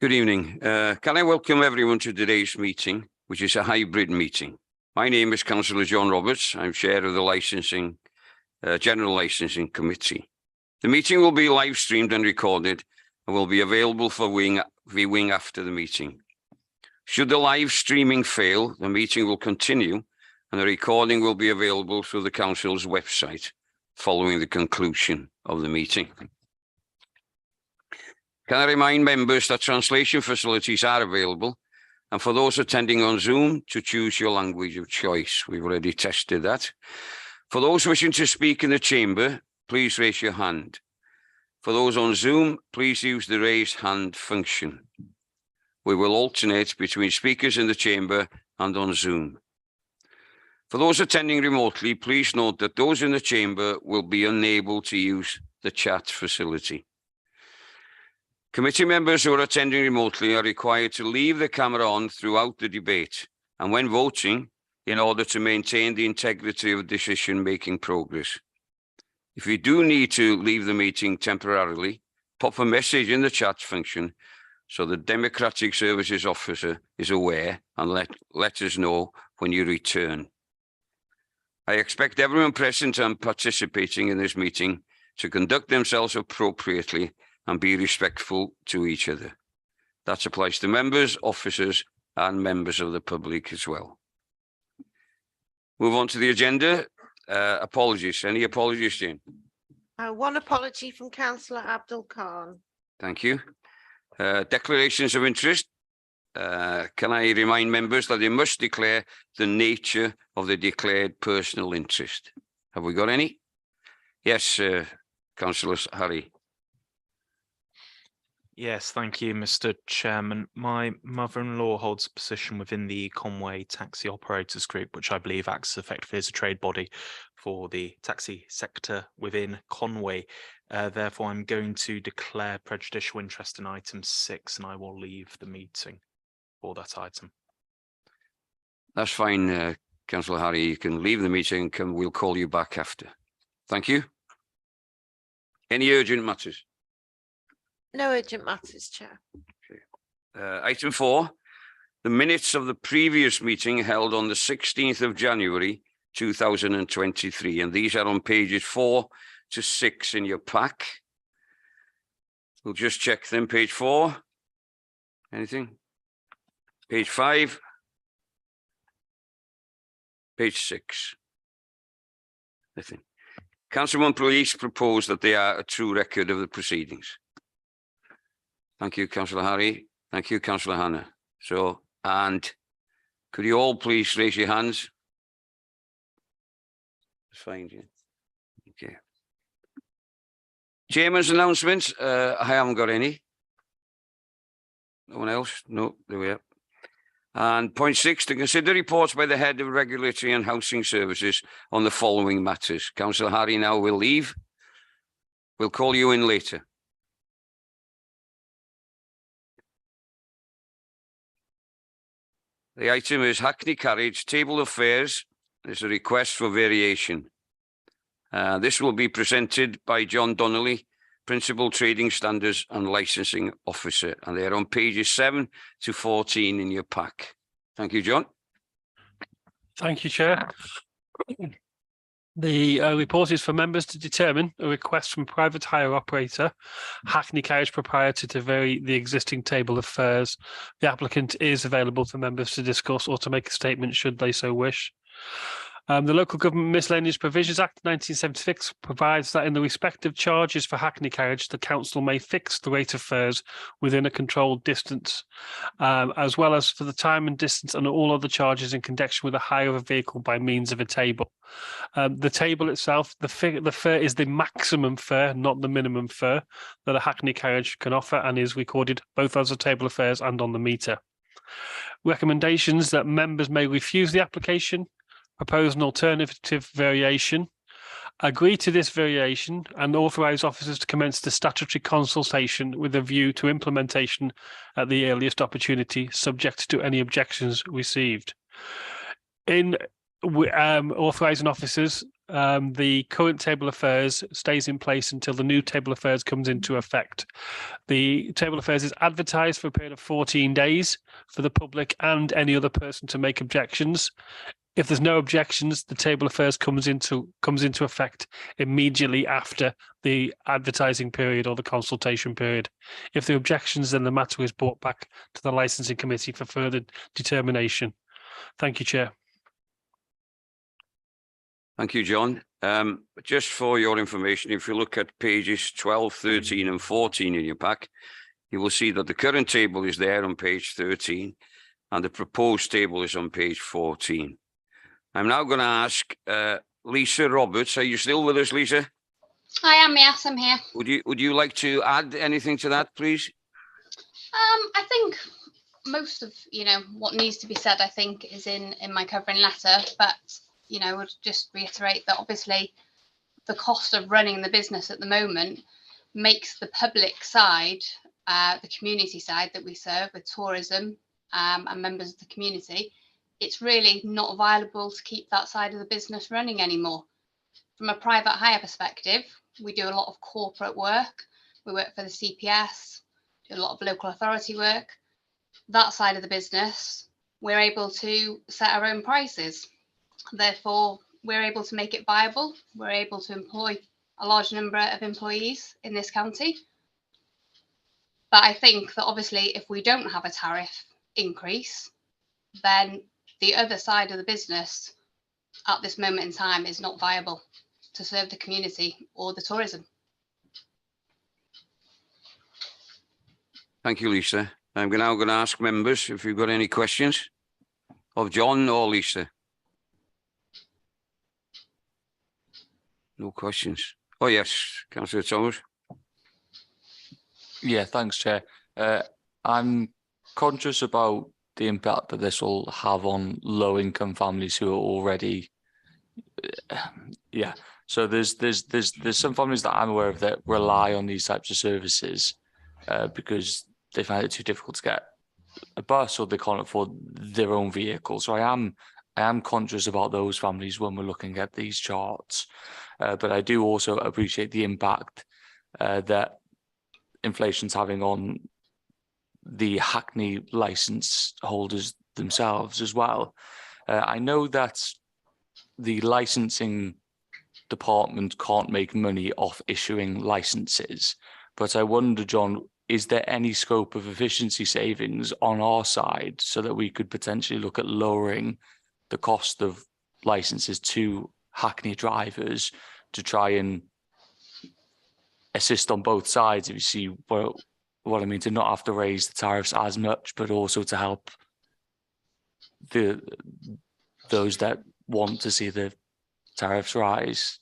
Good evening. Can I welcome everyone to today's meeting, which is a hybrid meeting. My name is Councillor John Roberts. I'm Chair of the General Licensing Committee. The meeting will be live streamed and recorded and will be available for viewing after the meeting. Should the live streaming fail, the meeting will continue and the recording will be available through the Council's website following the conclusion of the meeting. Can I remind members that translation facilities are available, and for those attending on Zoom to choose your language of choice. We've already tested that. For those wishing to speak in the chamber, please raise your hand. For those on Zoom, please use the raise hand function. We will alternate between speakers in the chamber and on Zoom. For those attending remotely, please note that those in the chamber will be unable to use the chat facility. Committee members who are attending remotely are required to leave the camera on throughout the debate and when voting in order to maintain the integrity of decision-making progress. If you do need to leave the meeting temporarily, pop a message in the chat function so the Democratic Services Officer is aware and let us know when you return. I expect everyone present and participating in this meeting to conduct themselves appropriately and be respectful to each other. That applies to members, officers, and members of the public as well. Move on to the agenda. Apologies. Any apologies, Jane? One apology from Councillor Abdul Khan. Thank you. Declarations of interest. Can I remind members that they must declare the nature of the declared personal interest? Have we got any? Yes, Councillor Harry. Yes, thank you, Mr. Chairman. My mother-in-law holds a position within the Conway Taxi Operators Group, which I believe acts effectively as a trade body for the taxi sector within Conway. Therefore, I'm going to declare prejudicial interest in item 6, and I will leave the meeting for that item. That's fine, Councillor Harry. You can leave the meeting and we'll call you back after. Thank you. Any urgent matters? No urgent matters, Chair. Okay. Item 4, the minutes of the previous meeting held on the 16th of January 2023, and these are on pages 4 to 6 in your pack. We'll just check them. Page 4. Anything? Page 5. Page 6. Nothing. Councilman Police proposed that they are a true record of the proceedings. Thank you, Councillor Harry. Thank you, Councillor Hannah. So, and could you all please raise your hands? That's fine, yeah. Okay. Chairman's announcements. I haven't got any. No one else? No, there we are. And point 6, to consider reports by the Head of Regulatory and Housing Services on the following matters. Councillor Harry now will leave. We'll call you in later. The item is Hackney Carriage Table of Fares. There's a request for variation. This will be presented by John Donnelly, Principal Trading Standards and Licensing Officer, and they're on pages 7 to 14 in your pack. Thank you, John. Thank you, Chair. The report is for members to determine a request from private hire operator, Hackney Carriage proprietor, to vary the existing table of fares. The applicant is available for members to discuss or to make a statement should they so wish. The Local Government Miscellaneous Provisions Act 1976 provides that in the respective charges for Hackney Carriage, the council may fix the rate of fares within a controlled distance, as well as for the time and distance and all other charges in connection with the hire of a vehicle by means of a table. The table itself, the fare is the maximum fare, not the minimum fare, that a Hackney Carriage can offer and is recorded both as a table of fares and on the meter. Recommendations that members may refuse the application, propose an alternative variation, agree to this variation, and authorise officers to commence the statutory consultation with a view to implementation at the earliest opportunity, subject to any objections received. In authorising officers the current table of fares stays in place until the new table of fares comes into effect. The table of fares is advertised for a period of 14 days for the public and any other person to make objections. If there's no objections, the table of fares comes into effect immediately after the advertising period or the consultation period. If there are objections, then the matter is brought back to the licensing committee for further determination. Thank you, Chair. Thank you, John. Just for your information, if you look at pages 12, 13 and 14 in your pack, you will see that the current table is there on page 13 and the proposed table is on page 14. I'm now going to ask Lisa Roberts. Are you still with us, Lisa? I am, yes, I'm here. Would you like to add anything to that, please? I think most of what needs to be said, I think, is in my covering letter. But I would just reiterate that obviously the cost of running the business at the moment makes the public side, the community side that we serve with tourism and members of the community, it's really not viable to keep that side of the business running anymore. From a private hire perspective, we do a lot of corporate work. We work for the CPS, do a lot of local authority work. That side of the business, we're able to set our own prices. Therefore, we're able to make it viable. We're able to employ a large number of employees in this county. But I think that obviously if we don't have a tariff increase, then the other side of the business at this moment in time is not viable to serve the community or the tourism. Thank you, Lisa. I'm now going to ask members if you've got any questions of John or Lisa. No questions. Oh, yes, Councillor Thomas. Yeah, thanks, Chair. I'm conscious about the impact that this will have on low-income families who are already, So there's some families that I'm aware of that rely on these types of services because they find it too difficult to get a bus or they can't afford their own vehicle. So I am conscious about those families when we're looking at these charts. But I do also appreciate the impact that inflation's having on the Hackney license holders themselves as well. I know that the licensing department can't make money off issuing licenses, but I wonder, John, is there any scope of efficiency savings on our side so that we could potentially look at lowering the cost of licenses to Hackney drivers to try and assist on both sides, if you see what I mean, to not have to raise the tariffs as much, but also to help those that want to see the tariffs rise?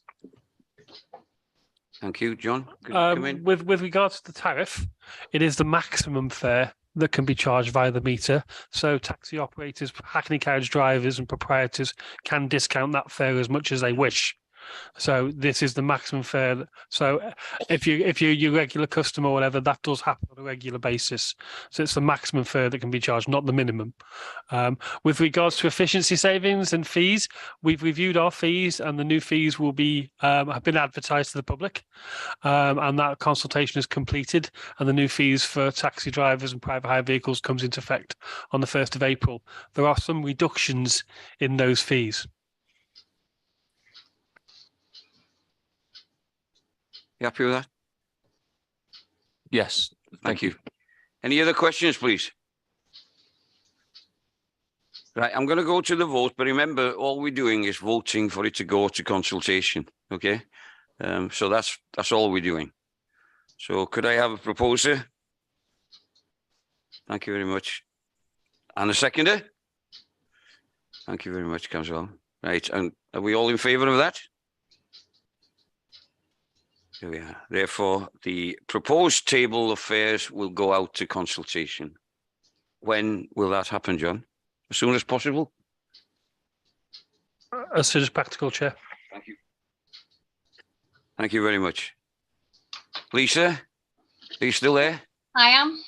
Thank you, John. Could you come in? With regards to the tariff, it is the maximum fare that can be charged via the meter. So taxi operators, Hackney carriage drivers and proprietors can discount that fare as much as they wish. So this is the maximum fare. So if you're your regular customer or whatever, that does happen on a regular basis. So it's the maximum fare that can be charged, not the minimum. With regards to efficiency savings and fees, we've reviewed our fees and the new fees will be have been advertised to the public, and that consultation is completed. And the new fees for taxi drivers and private hire vehicles comes into effect on the 1st of April. There are some reductions in those fees. You happy with that? Yes, thank you. Any other questions, please? Right, I'm going to go to the vote, but remember, all we're doing is voting for it to go to consultation, okay? So that's all we're doing. So could I have a proposer? Thank you very much. And a seconder? Thank you very much, Councillor. Right, and are we all in favour of that? Here we are. Therefore, the proposed table of fares will go out to consultation. When will that happen, John? As soon as possible? As soon as practical, Chair. Thank you. Thank you very much. Lisa, are you still there? I am.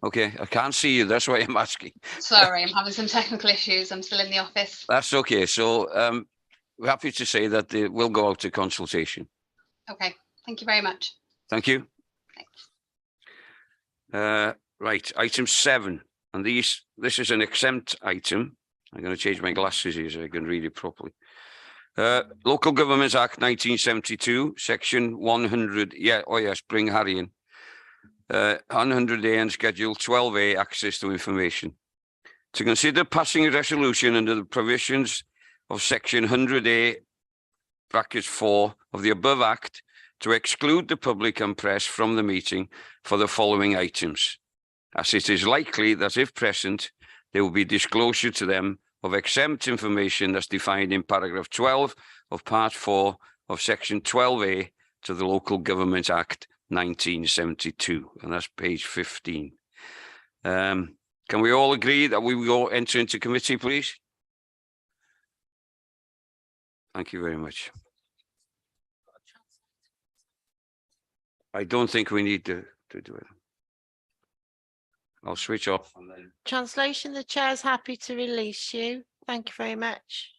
Okay, I can't see you. That's why I'm asking. Sorry, I'm having some technical issues. I'm still in the office. That's okay. So we're happy to say that they will go out to consultation. Okay, thank you very much. Thank you. Thanks. Right, item 7, and this is an exempt item. I'm going to change my glasses here so I can read it properly. Local Governments Act 1972, section 100. Yeah, oh yes, bring Harry in. 100A and Schedule 12A, access to information. To consider passing a resolution under the provisions of section 100A brackets 4 of the above act to exclude the public and press from the meeting for the following items, as it is likely that if present, there will be disclosure to them of exempt information that's defined in paragraph 12 of part 4 of section 12A to the Local Government Act 1972, and that's page 15. Can we all agree that we will enter into committee, please? Thank you very much. I don't think we need to do it. I'll switch off. And then... Translation, the chair's happy to release you. Thank you very much.